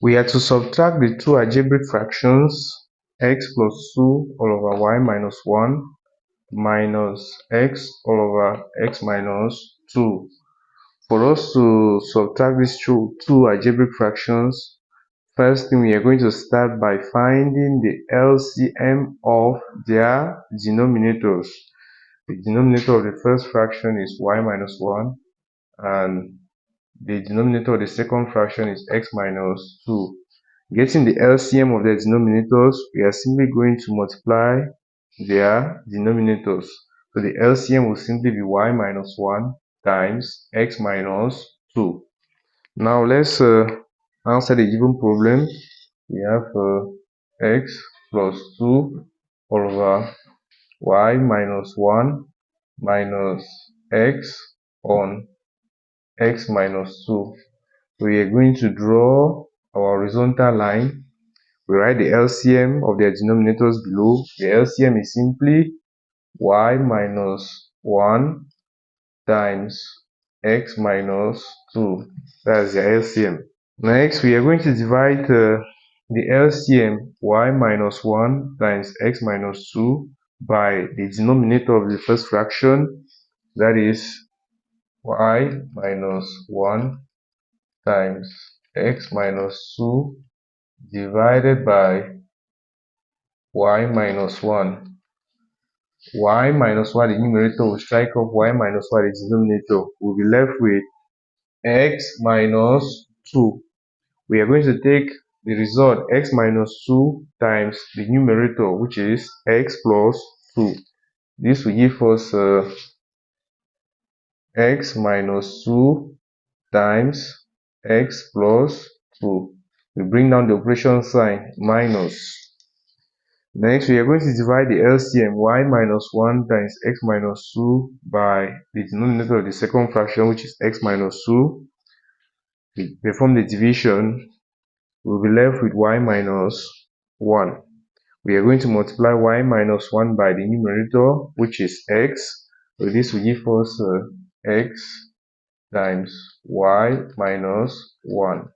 We are to subtract the two algebraic fractions x plus 2 all over y minus 1 minus x all over x minus 2. For us to subtract these two algebraic fractions, first thing we are going to start by finding the LCM of their denominators. The denominator of the first fraction is y minus 1 and the denominator of the second fraction is x minus 2. Getting the LCM of their denominators, we are simply going to multiply their denominators. So the LCM will simply be y minus 1 times x minus 2. Now let's answer the given problem. We have x plus 2 all over y minus 1 minus x on x minus 2. We are going to draw our horizontal line. We write the LCM of their denominators below. The LCM is simply y minus 1 times x minus 2. That's the LCM. Next, we are going to divide the LCM y minus 1 times x minus 2 by the denominator of the first fraction, that is y minus 1 times x minus 2 divided by y minus 1. Y minus 1, the numerator, will strike off y minus 1, the denominator. We'll be left with x minus 2. We are going to take the result x minus 2 times the numerator, which is x plus 2. This will give us x minus 2 times x plus 2. We bring down the operation sign, minus. Next, we are going to divide the LCM y minus 1 times x minus 2 by the denominator of the second fraction, which is x minus 2. We perform the division. We'll be left with y minus 1. We are going to multiply y minus 1 by the numerator, which is x. So this will give us x times y minus 1.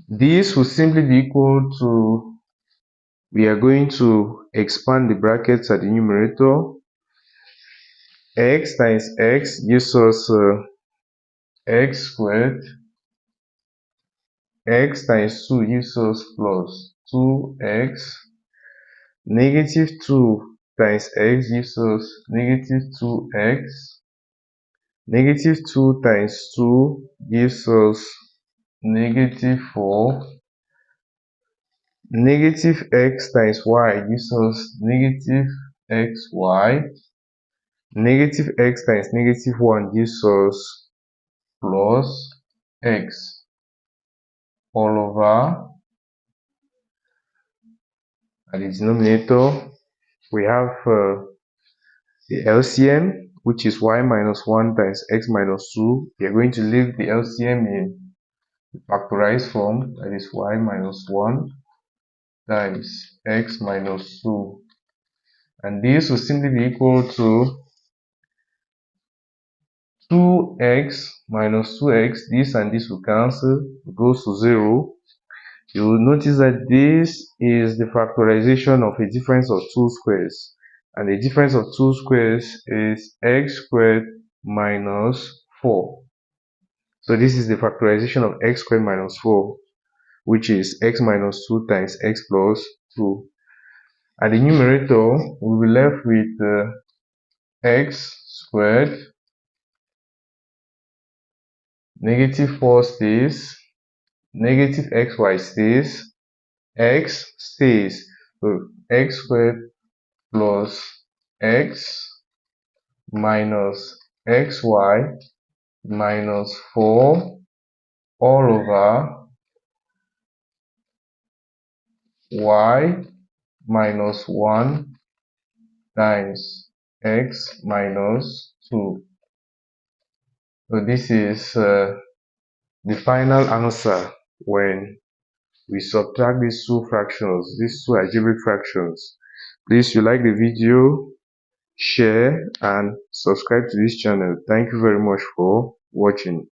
This will simply be equal to, we are going to expand the brackets at the numerator. X times x gives us x squared. X times 2 gives us plus 2x. Negative 2 times x gives us negative 2x. Negative 2 times 2 gives us negative 4. Negative x times y gives us negative xy. Negative x times negative 1 gives us plus x all over, at the denominator we have the LCM, which is y minus 1 times x minus 2. We are going to leave the LCM in factorized form, that is y minus 1 times x minus 2. And this will simply be equal to 2x minus 2x. This and this will cancel, it goes to 0. You will notice that this is the factorization of a difference of two squares. And the difference of two squares is x squared minus 4. So this is the factorization of x squared minus 4, which is x minus 2 times x plus 2. At the numerator, we will be left with x squared, negative 4 stays, negative xy stays, x stays. So x squared plus x minus xy minus 4 all over y minus 1 times x minus 2. So this is the final answer when we subtract these two fractions, these two algebraic fractions. Please, if you like the video, share and subscribe to this channel. Thank you very much for watching.